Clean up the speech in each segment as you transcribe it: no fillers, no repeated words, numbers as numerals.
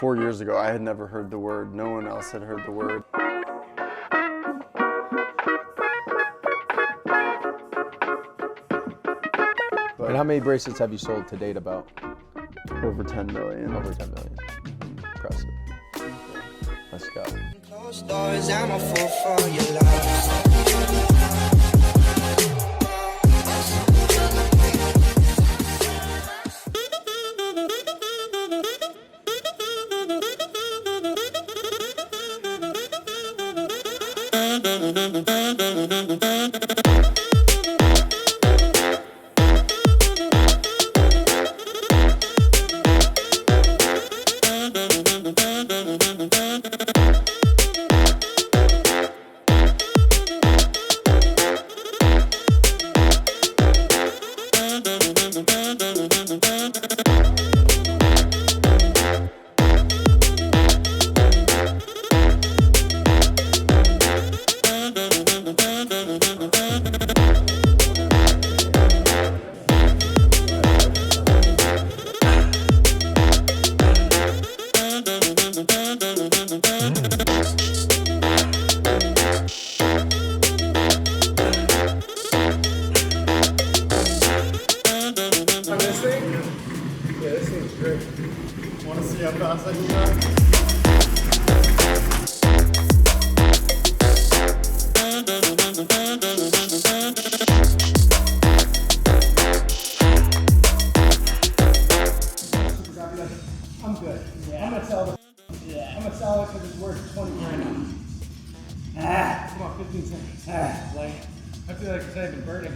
4 years ago, I had never heard the word. No one else had heard the word. And how many bracelets have you sold to date about? Over 10 million. Over 10 million. Impressive. Let's go. Closed doors, I'm a fool for your love. Want to see how fast I can go? I'm good. Yeah. I'm gonna sell it. Yeah. I'm gonna sell it because it's worth 20 grand. Come on, 15 seconds. Like, I feel like I've been burning.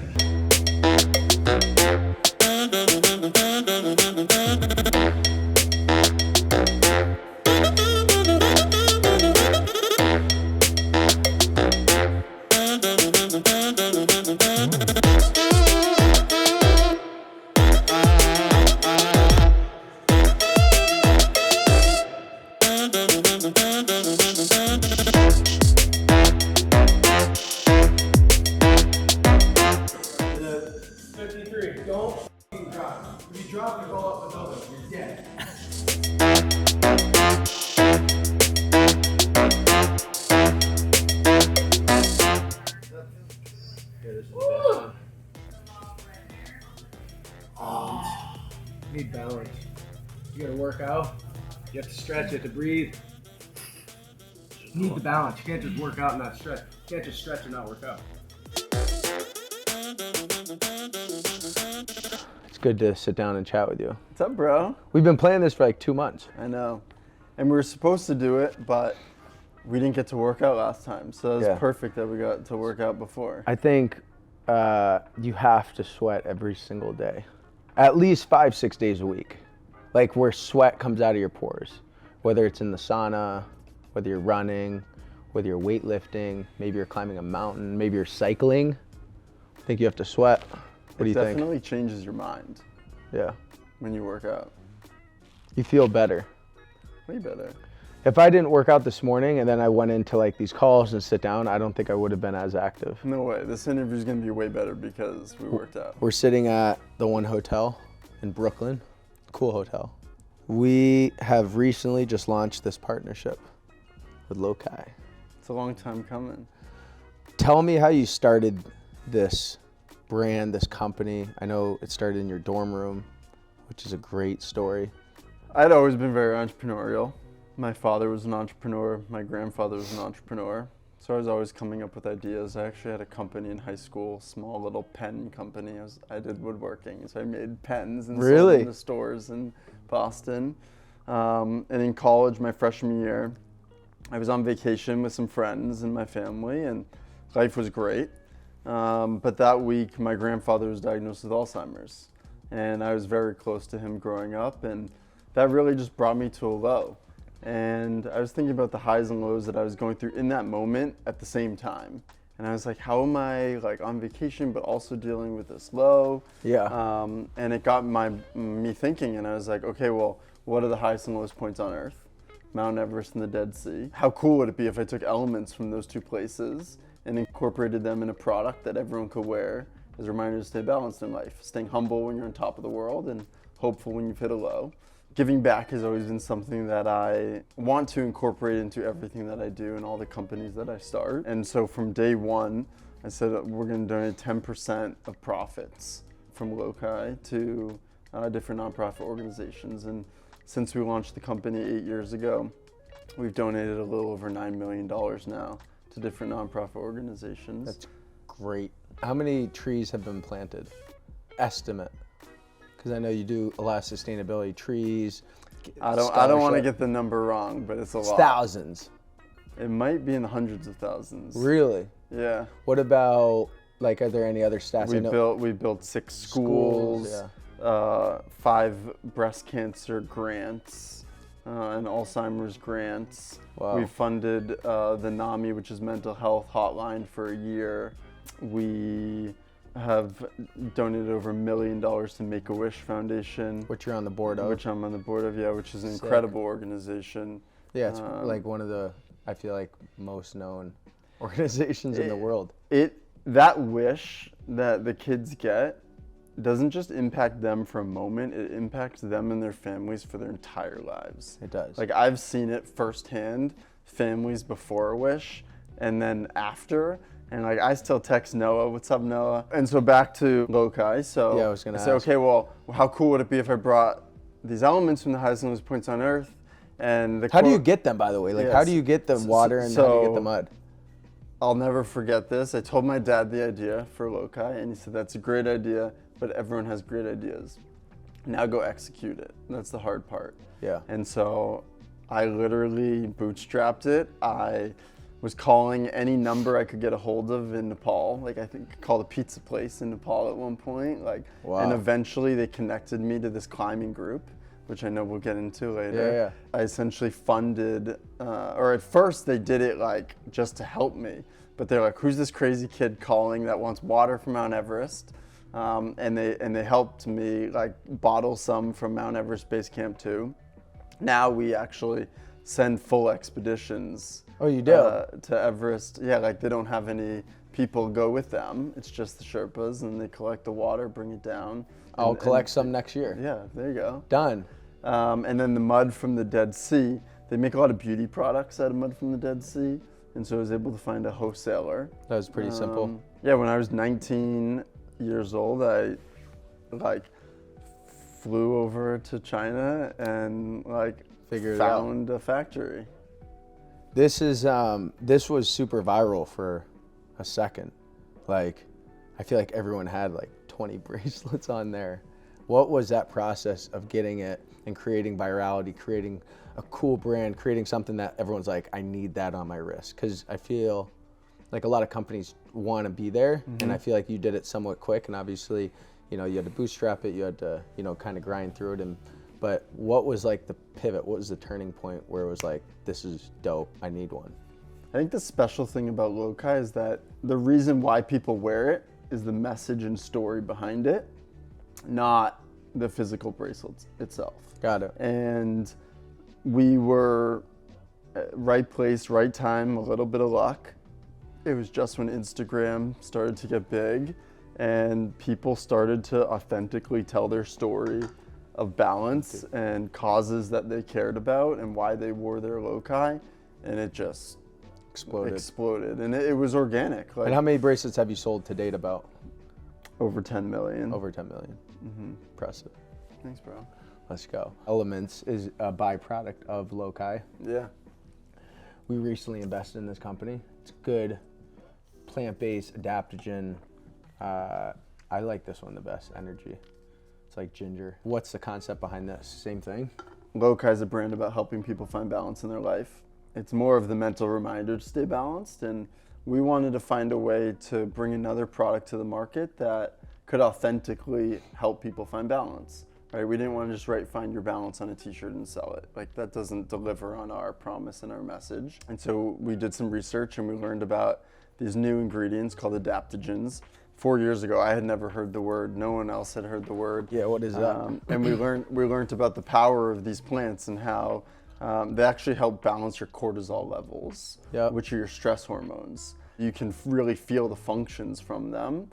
Don't f***ing drop. If you drop, you roll up the building. You're dead. Need balance. You gotta work out. You have to stretch. You have to breathe. You need the balance. You can't just work out and not stretch. You can't just stretch and not work out. It's good to sit down and chat with you. What's up, bro? We've been playing this for like 2 months. I know. And we were supposed to do it, but we didn't get to work out last time. So it was perfect that we got to work out before. I think you have to sweat every single day. At least 5-6 days a week. Like where sweat comes out of your pores. Whether it's in the sauna, whether you're running, whether you're weightlifting, maybe you're climbing a mountain, maybe you're cycling. I think you have to sweat. What do you think? It definitely changes your mind. Yeah. When you work out. You feel better. Way better. If I didn't work out this morning and then I went into like these calls and sit down, I don't think I would have been as active. No way. This interview is going to be way better because we worked out. We're sitting at the One Hotel in Brooklyn. Cool hotel. We have recently just launched this partnership with Lokai. It's a long time coming. Tell me how you started this brand, this company. I know it started in your dorm room, which is a great story. I'd always been very entrepreneurial. My father was an entrepreneur. My grandfather was an entrepreneur. So I was always coming up with ideas. I actually had a company in high school, small little pen company. I did woodworking, so I made pens and sold them in the stores in Boston. And in college, my freshman year, I was on vacation with some friends and my family, and life was great. But that week, my grandfather was diagnosed with Alzheimer's, and I was very close to him growing up, and that really just brought me to a low. And I was thinking about the highs and lows that I was going through in that moment at the same time. And I was like, how am I like on vacation but also dealing with this low? Yeah. And it got me thinking, and I was like, okay, well, what are the highest and lowest points on Earth? Mount Everest and the Dead Sea. How cool would it be if I took elements from those two places and incorporated them in a product that everyone could wear as a reminder to stay balanced in life, staying humble when you're on top of the world and hopeful when you've hit a low. giving back has always been something that I want to incorporate into everything that I do and all the companies that I start. And so from day one, I said we're going to donate 10% of profits from Lokai to different nonprofit organizations. And since we launched the company 8 years ago, we've donated a little over $9 million now to different nonprofit organizations. That's great. How many trees have been planted? Estimate. Because I know you do a lot of sustainability, trees. I don't want to get the number wrong, but it's a lot. Thousands. It might be in the hundreds of thousands. Really? Yeah. What about, like, are there any other stats? We built 6 schools, 5 breast cancer grants, and Alzheimer's grants. Wow. We funded the NAMI, which is mental health hotline, for a year. We have donated over $1 million to Make-A-Wish Foundation. Which you're on the board of. Which I'm on the board of, yeah, which is an incredible organization. Yeah, it's like one of the, I feel like, most known organizations in the world. That wish that the kids get doesn't just impact them for a moment, it impacts them and their families for their entire lives. It does. Like, I've seen it firsthand, families before a wish and then after. And like, I still text Noah, what's up, Noah? And so back to Lokai. So yeah, I was gonna say, okay, well, how cool would it be if I brought these elements from the highest and lowest points on Earth? And how do you get them, by the way? Like, how do you get the water and how do you get the mud? I'll never forget this. I told my dad the idea for Lokai, and he said, that's a great idea, but everyone has great ideas. Now go execute it. That's the hard part. Yeah. And so I literally bootstrapped it. I was calling any number I could get a hold of in Nepal. Like, I think I called a pizza place in Nepal at one point. Like, wow. And eventually they connected me to this climbing group, which I know we'll get into later. Yeah. I essentially funded, or at first they did it like just to help me, but they're like, who's this crazy kid calling that wants water from Mount Everest? And they helped me like bottle some from Mount Everest Base Camp 2. Now we actually send full expeditions. Oh, you do? To Everest. Yeah, like they don't have any people go with them. It's just the Sherpas, and they collect the water, bring it down. I'll collect some next year. Yeah, there you go. Done. And then the mud from the Dead Sea. They make a lot of beauty products out of mud from the Dead Sea, and so I was able to find a wholesaler. That was pretty simple. Yeah, when I was 19 years old, I like flew over to China and like found a factory. This was super viral for a second. Like, I feel like everyone had like 20 bracelets on there. What was that process of getting it and creating virality, creating a cool brand, creating something that everyone's like, I need that on my wrist? Because I feel like a lot of companies want to be there, and I feel like you did it somewhat quick, and obviously, you know, you had to bootstrap it, you had to, you know, kind of grind through it. But what was like the pivot? What was the turning point where it was like, this is dope, I need one? I think the special thing about Lokai is that the reason why people wear it is the message and story behind it, not the physical bracelets itself. Got it. And we were at right place, right time, a little bit of luck. It was just when Instagram started to get big and people started to authentically tell their story of balance and causes that they cared about and why they wore their Lokai, and it just exploded. And it was organic. Like, and how many bracelets have you sold to date about? Over 10 million. Over 10 million. Impressive. Thanks, bro. Let's go. Elements is a byproduct of Lokai. Yeah. We recently invested in this company. It's good, plant-based adaptogen. I like this one the best, Energy. It's like ginger. What's the concept behind this? Same thing? Lokai is a brand about helping people find balance in their life. It's more of the mental reminder to stay balanced, and we wanted to find a way to bring another product to the market that could authentically help people find balance. Right? We didn't want to just find your balance on a t-shirt and sell it. Like, that doesn't deliver on our promise and our message. And so we did some research and we learned about these new ingredients called adaptogens. 4 years ago, I had never heard the word. No one else had heard the word. Yeah, what is that? And we learned about the power of these plants and how they actually help balance your cortisol levels, which are your stress hormones. You can really feel the functions from them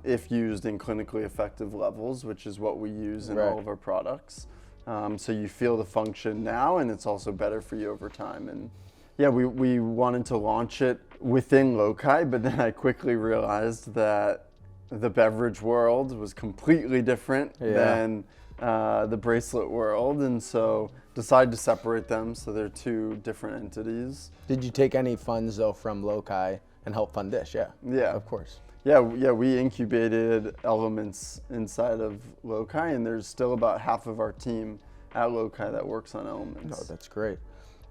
if used in clinically effective levels, which is what we use in all of our products. So you feel the function now, and it's also better for you over time. And yeah, we wanted to launch it within Lokai, but then I quickly realized that the beverage world was completely different than the bracelet world, and so decided to separate them so they're two different entities. Did you take any funds though from Lokai and help fund this? Yeah. Yeah. Of course. Yeah, we incubated Elements inside of Lokai, and there's still about half of our team at Lokai that works on Elements. Oh, that's great.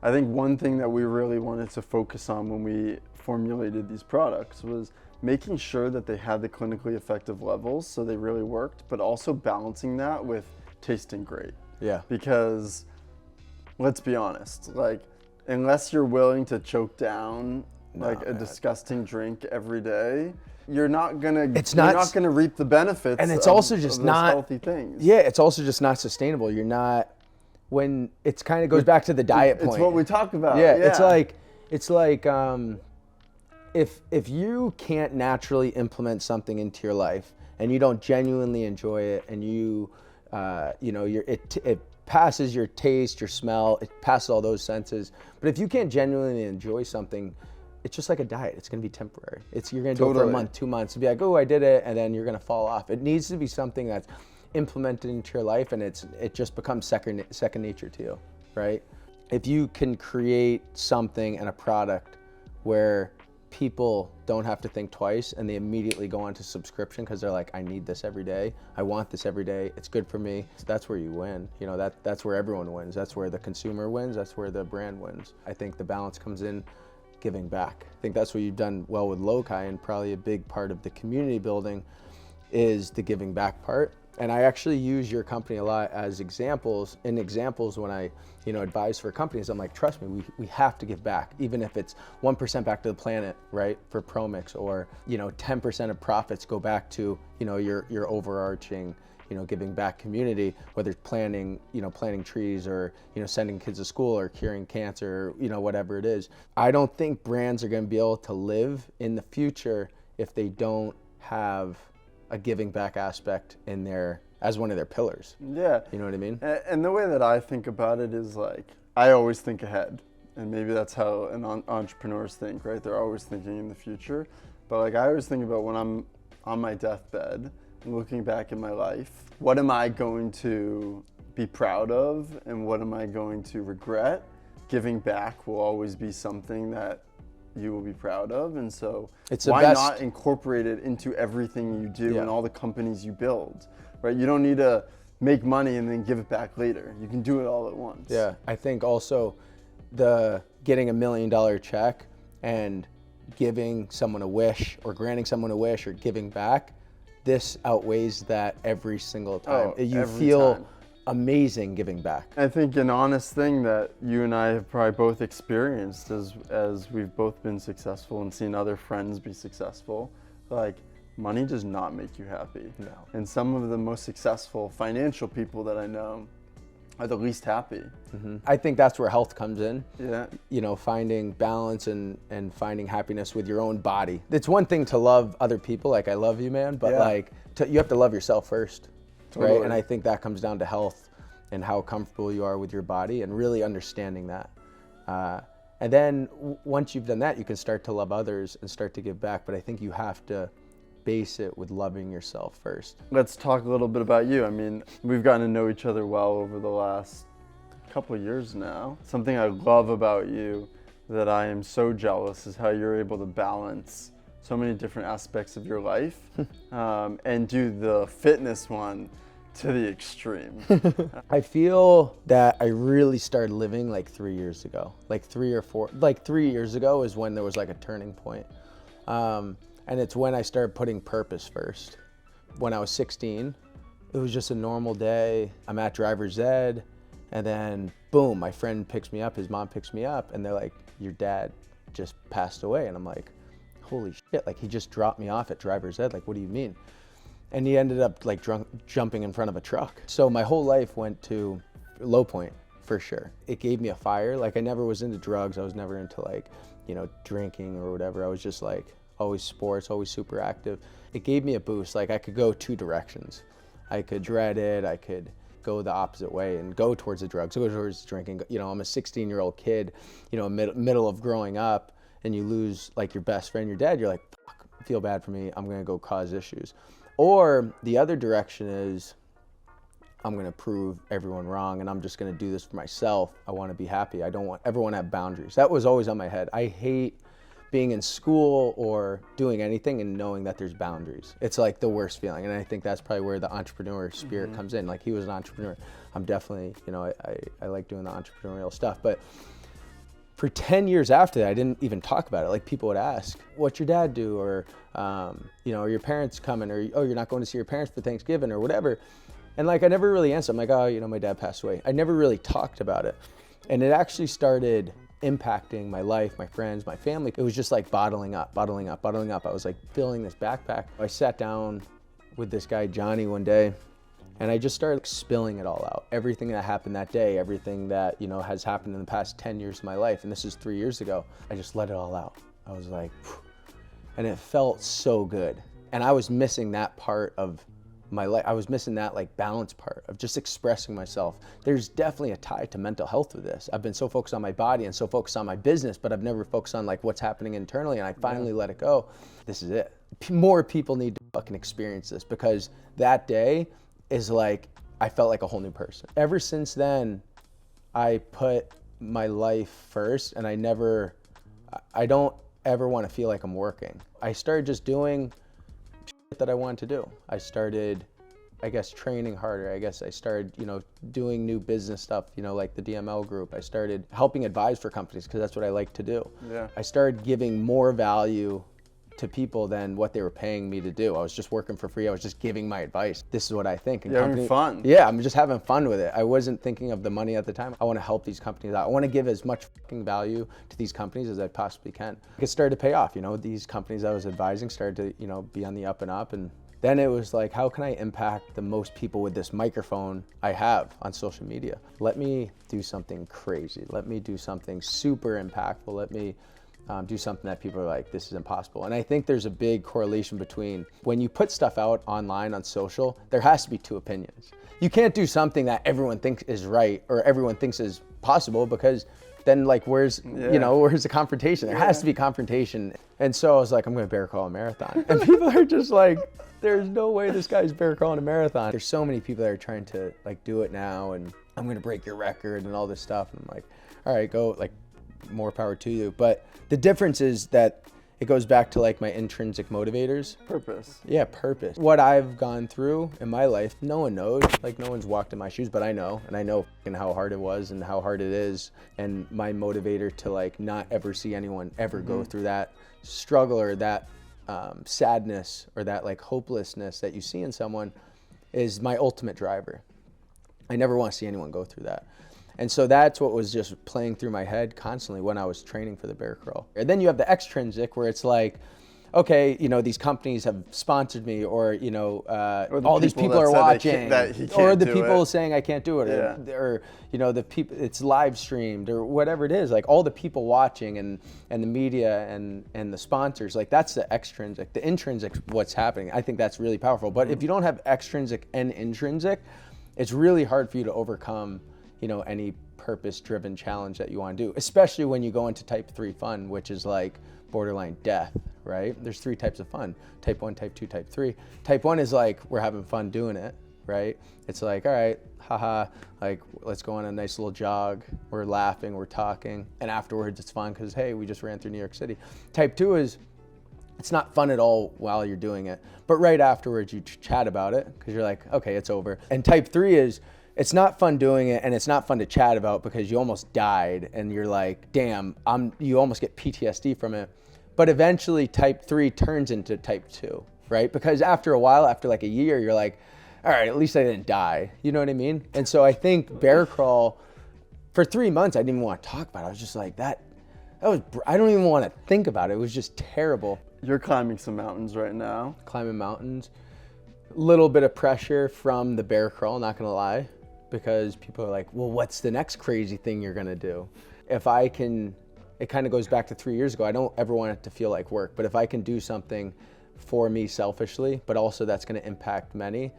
I think one thing that we really wanted to focus on when we formulated these products was making sure that they had the clinically effective levels, so they really worked, but also balancing that with tasting great. Yeah. Because let's be honest, like, unless you're willing to choke down a disgusting drink every day, you're not gonna reap the benefits. And it's of, also just of those not healthy things. Yeah, it's also just not sustainable. You're not when it's kind of goes back to the diet point. It's what we talked about. Yeah, it's like if you can't naturally implement something into your life and you don't genuinely enjoy it, and it passes your taste, your smell, it passes all those senses. But if you can't genuinely enjoy something, it's just like a diet. It's going to be temporary. You're going to do it for a month, 2 months, and be like, oh, I did it, and then you're going to fall off. It needs to be something that's implemented into your life, and it just becomes second nature to you, right? If you can create something and a product where people don't have to think twice and they immediately go onto subscription because they're like, I need this every day. I want this every day. It's good for me. So that's where you win. That's where everyone wins. That's where the consumer wins. That's where the brand wins. I think the balance comes in giving back. I think that's what you've done well with Lokai, and probably a big part of the community building is the giving back part. And I actually use your company a lot as examples when I, advise for companies. I'm like, trust me, we have to give back, even if it's 1% back to the planet, right? For ProMix, or 10% of profits go back to your overarching giving back community, whether it's planting trees, or sending kids to school, or curing cancer, whatever it is. I don't think brands are going to be able to live in the future if they don't have a giving back aspect in there as one of their pillars. Yeah. You know what I mean? And the way that I think about it is, like, I always think ahead, and maybe that's how entrepreneurs think, right? They're always thinking in the future. But like, I always think about when I'm on my deathbed and looking back in my life, what am I going to be proud of and what am I going to regret? Giving back will always be something that you will be proud of, and so why not incorporate it into everything you do and all the companies you build, right? You don't need to make money and then give it back later. You can do it all at once. Yeah, I think also the getting $1 million check and giving someone a wish, or granting someone a wish, or giving back, this outweighs that every single time. You feel amazing giving back. I think an honest thing that you and I have probably both experienced as we've both been successful and seen other friends be successful, like, money does not make you happy. No. And some of the most successful financial people that I know are the least happy. Mm-hmm. I think that's where health comes in. Yeah. Finding balance and finding happiness with your own body. It's one thing to love other people, like, I love you, man, but you have to love yourself first. Totally. Right? And I think that comes down to health and how comfortable you are with your body, and really understanding that. And then once you've done that, you can start to love others and start to give back. But I think you have to base it with loving yourself first. Let's talk a little bit about you. I mean, we've gotten to know each other well over the last couple of years now. Something I love about you that I am so jealous is how you're able to balance so many different aspects of your life and do the fitness one to the extreme. I feel that I really started living like 3 years ago, like 3 or 4, like 3 years ago is when there was like a turning point. And it's when I started putting purpose first. When I was 16, it was just a normal day. I'm at driver's ed, and then boom, my friend picks me up, his mom picks me up, and they're like, your dad just passed away. And I'm like, holy shit, like, he just dropped me off at driver's ed, like, what do you mean? And he ended up like jumping in front of a truck. So my whole life went to low point, for sure. It gave me a fire. Like, I never was into drugs. I was never into like, drinking or whatever. I was just like always sports, always super active. It gave me a boost. Like, I could go two directions. I could dread it. I could go the opposite way and go towards the drugs, go towards drinking. You know, I'm a 16-year-old kid, you know, middle of growing up, and you lose like your best friend, your dad, you're like, fuck, I feel bad for me, I'm gonna go cause issues. Or the other direction is, I'm gonna prove everyone wrong and I'm just gonna do this for myself. I wanna be happy. I don't want everyone to have boundaries. That was always on my head. I hate being in school or doing anything and knowing that there's boundaries. It's like the worst feeling. And I think that's probably where the entrepreneur spirit comes in. Like, he was an entrepreneur. I'm definitely, you know, I like doing the entrepreneurial stuff. But for 10 years after that, I didn't even talk about it. Like, people would ask, what's your dad do? Or, you know, are your parents coming? Or, oh, you're not going to see your parents for Thanksgiving or whatever. And like, I never really answered. I'm like, oh, you know, my dad passed away. I never really talked about it. And it actually started impacting my life, my friends, my family. It was just like bottling up. I was like filling this backpack. I sat down with this guy, Johnny, one day, and I just started spilling it all out. Everything that happened that day, everything that, you know, has happened in the past 10 years of my life, and this is 3 years ago. I just let it all out. I was like, phew. And it felt so good. And I was missing that part of my life. I was missing that like balance part of just expressing myself. There's definitely a tie to mental health with this. I've been so focused on my body and so focused on my business, but I've never focused on like what's happening internally, and I finally let it go. This is it. More people need to fucking experience this, because that day is like, I felt like a whole new person. Ever since then, I put my life first, and I don't ever want to feel like I'm working. I started just doing that I wanted to do. I started, I guess, training harder. I guess I started, you know, doing new business stuff, you know, like the DML group. I started helping advise for companies because that's what I like to do. Yeah. I started giving more value to people than what they were paying me to do. I was just working for free. I was just giving my advice. This is what I think. You're having fun. Yeah, I'm just having fun with it. I wasn't thinking of the money at the time. I want to help these companies out. I want to give as much fucking value to these companies as I possibly can. It started to pay off. You know, these companies I was advising started to, you know, be on the up and up. And then it was like, how can I impact the most people with this microphone I have on social media? Let me do something crazy. Let me do something super impactful. Let me do something that people are like, this is impossible. And I think there's a big correlation between when you put stuff out online on social, there has to be two opinions. You can't do something that everyone thinks is right or everyone thinks is possible, because then like, where's the confrontation? There has to be confrontation. And so I was like, I'm gonna bear crawl a marathon. And people are just like, there's no way this guy's bear crawling a marathon. There's so many people that are trying to like do it now, and I'm gonna break your record and all this stuff. And I'm like, all right, go, like, more power to you. But the difference is that it goes back to like my intrinsic motivators. Purpose. Yeah, purpose. What I've gone through in my life, no one knows. Like, no one's walked in my shoes, but I know. And I know how hard it was and how hard it is. And my motivator to like not ever see anyone ever go through that struggle or that sadness or that like hopelessness that you see in someone is my ultimate driver. I never want to see anyone go through that. And so that's what was just playing through my head constantly when I was training for the bear crawl. And then you have the extrinsic, where it's like, okay, you know, these companies have sponsored me, or, you know, all these people are watching, or the people saying I can't do it, or you know, the people, it's live streamed, or whatever it is, like all the people watching and the media and the sponsors, like that's the extrinsic. The intrinsic, what's happening, I think that's really powerful. But if you don't have extrinsic and intrinsic, it's really hard for you to overcome, you know, any purpose-driven challenge that you want to do, especially when you go into type 3 fun, which is like borderline death, right? There's 3 types of fun: type 1, type 2, type 3. Type 1 is like, we're having fun doing it, right? It's like, all right, haha, like, let's go on a nice little jog. We're laughing, we're talking, and afterwards it's fun because, hey, we just ran through New York City. Type 2 is, it's not fun at all while you're doing it, but right afterwards you chat about it because you're like, okay, it's over. And type 3 is, it's not fun doing it, and it's not fun to chat about because you almost died and you're like, damn, you almost get PTSD from it. But eventually type 3 turns into type 2, right? Because after a while, after like a year, you're like, all right, at least I didn't die. You know what I mean? And so I think bear crawl, for 3 months, I didn't even want to talk about it. I was just like, I don't even want to think about it. It was just terrible. You're climbing some mountains right now. Climbing mountains. Little bit of pressure from the bear crawl, not gonna lie, because people are like, well, what's the next crazy thing you're gonna do? If I can, it kind of goes back to 3 years ago, I don't ever want it to feel like work, but if I can do something for me selfishly, but also that's gonna impact many,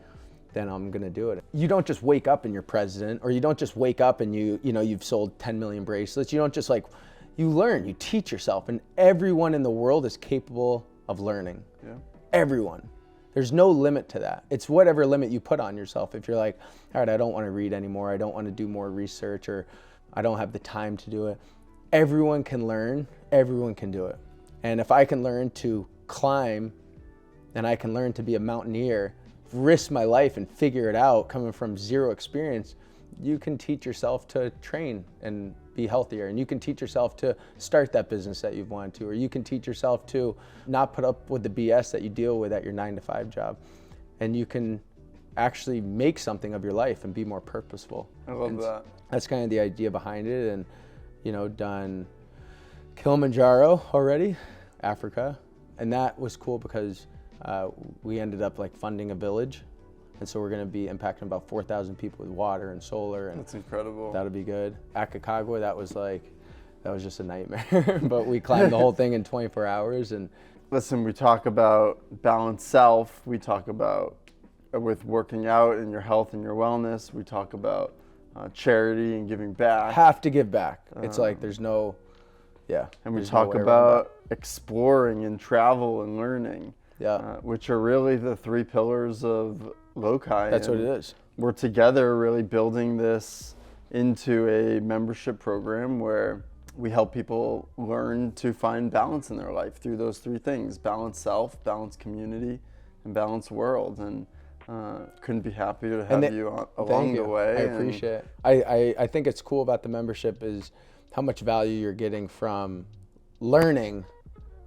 then I'm gonna do it. You don't just wake up and you're president, or you don't just wake up and you've sold 10 million bracelets. You don't just you learn, you teach yourself, and everyone in the world is capable of learning. Yeah. Everyone. There's no limit to that. It's whatever limit you put on yourself. If you're like, all right, I don't want to read anymore, I don't want to do more research, or I don't have the time to do it. Everyone can learn, everyone can do it. And if I can learn to climb, and I can learn to be a mountaineer, risk my life and figure it out coming from zero experience, you can teach yourself to train and be healthier, and you can teach yourself to start that business that you've wanted to, or you can teach yourself to not put up with the BS that you deal with at your 9-to-5 job, and you can actually make something of your life and be more purposeful. I love that. That's kind of the idea behind it. And done Kilimanjaro already, Africa, and that was cool because we ended up funding a village. And so we're going to be impacting about 4,000 people with water and solar. And that's incredible. That'll be good. Aconcagua, that was just a nightmare. But we climbed the whole thing in 24 hours. And listen, we talk about balanced self. We talk about with working out and your health and your wellness. We talk about charity and giving back. Have to give back. It's there's no, yeah. And we talk about exploring and travel and learning. Yeah. Which are really the 3 pillars of Lokai. That's what it is. We're together really building this into a membership program where we help people learn to find balance in their life through those 3 things: balanced self, balanced community, and balanced world. And couldn't be happier to have you along the way. I appreciate it. I think it's cool about the membership is how much value you're getting from learning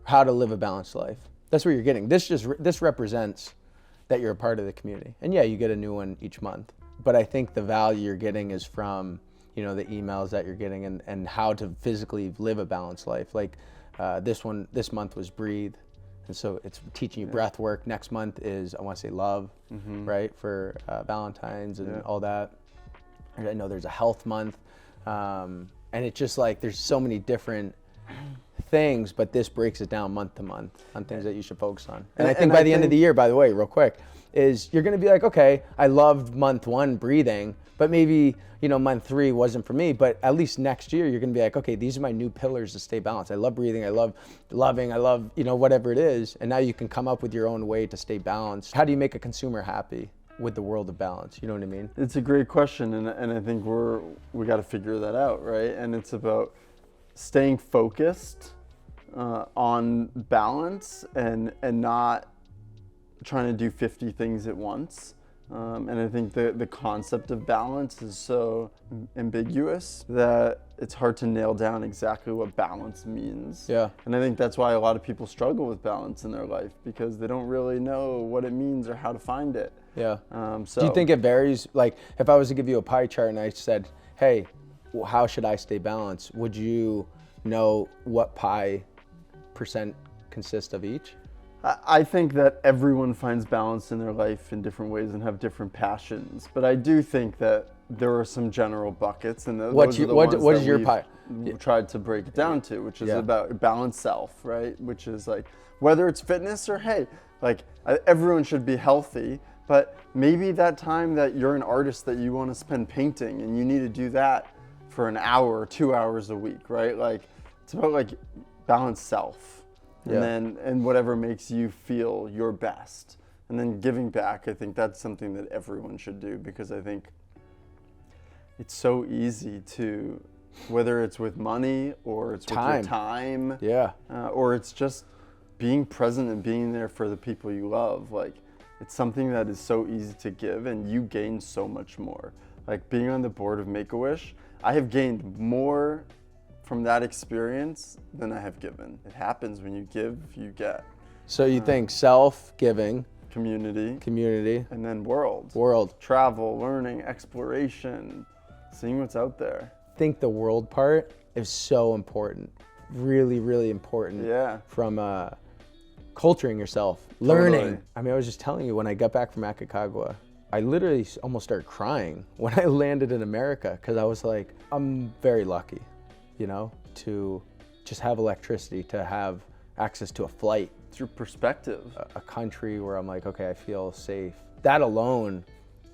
how to live a balanced life. That's what you're getting. This represents that you're a part of the community. And yeah, you get a new one each month. But I think the value you're getting is from, the emails that you're getting and how to physically live a balanced life. This month was breathe. And so it's teaching you breath work. Next month is, I want to say, love, right? For Valentine's and all that. I know there's a health month. And it's just there's so many different things, but this breaks it down month to month on things that you should focus on. And I think by the end of the year, by the way, real quick, is you're going to be okay, I loved month 1 breathing, but maybe, month 3 wasn't for me, but at least next year you're going to be okay, these are my new pillars to stay balanced. I love breathing, I love loving, I love, whatever it is. And now you can come up with your own way to stay balanced. How do you make a consumer happy with the world of balance? You know what I mean? It's a great question. And I think we got to figure that out, right? And it's about staying focused on balance and not trying to do 50 things at once. And I think the concept of balance is so ambiguous that it's hard to nail down exactly what balance means. Yeah. And I think that's why a lot of people struggle with balance in their life, because they don't really know what it means or how to find it. Yeah. So do you think it varies? If I was to give you a pie chart and I said, hey, how should I stay balanced? Would you know what pie percent consists of each? I think that everyone finds balance in their life in different ways and have different passions. But I do think that there are some general buckets, and what is your pie? Tried to break it down to, which is about balanced self, right? Which is whether it's fitness or everyone should be healthy, but maybe that time that you're an artist that you want to spend painting and you need to do that for an hour or 2 hours a week, right? It's about balanced self. And whatever makes you feel your best. And then giving back, I think that's something that everyone should do, because I think it's so easy to, whether it's with money or it's with your time, or it's just being present and being there for the people you love. It's something that is so easy to give, and you gain so much more. Being on the board of Make-A-Wish, I have gained more from that experience than I have given. It happens when you give, you get. So you think self-giving, community, and then world, travel, learning, exploration, seeing what's out there. I think the world part is so important, really, really important. Yeah. From culturing yourself, learning. I mean, I was just telling you, when I got back from Aconcagua, I literally almost started crying when I landed in America, because I was I'm very lucky, to just have electricity, to have access to a flight. It's your perspective. A country where I'm okay, I feel safe. That alone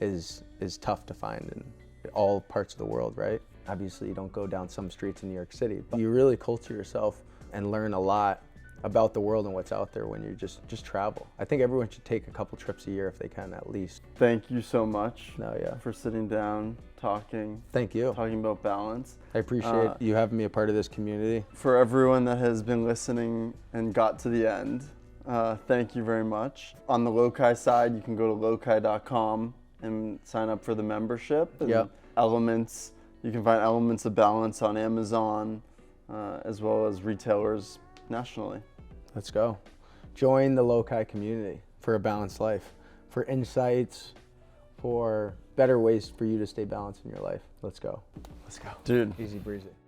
is tough to find in all parts of the world, right? Obviously, you don't go down some streets in New York City, but you really culture yourself and learn a lot about the world and what's out there when you just travel. I think everyone should take a couple trips a year if they can, at least. Thank you so much No, yeah. for sitting down, talking Thank you. about balance. I appreciate you having me a part of this community. For everyone that has been listening and got to the end, thank you very much. On the Lokai side, you can go to lokai.com and sign up for the membership. And Yep. Elements, you can find Elements of Balance on Amazon, as well as retailers nationally. Let's go. Join the Lokai community for a balanced life, for insights, for better ways for you to stay balanced in your life. Let's go. Let's go. Dude. Easy breezy.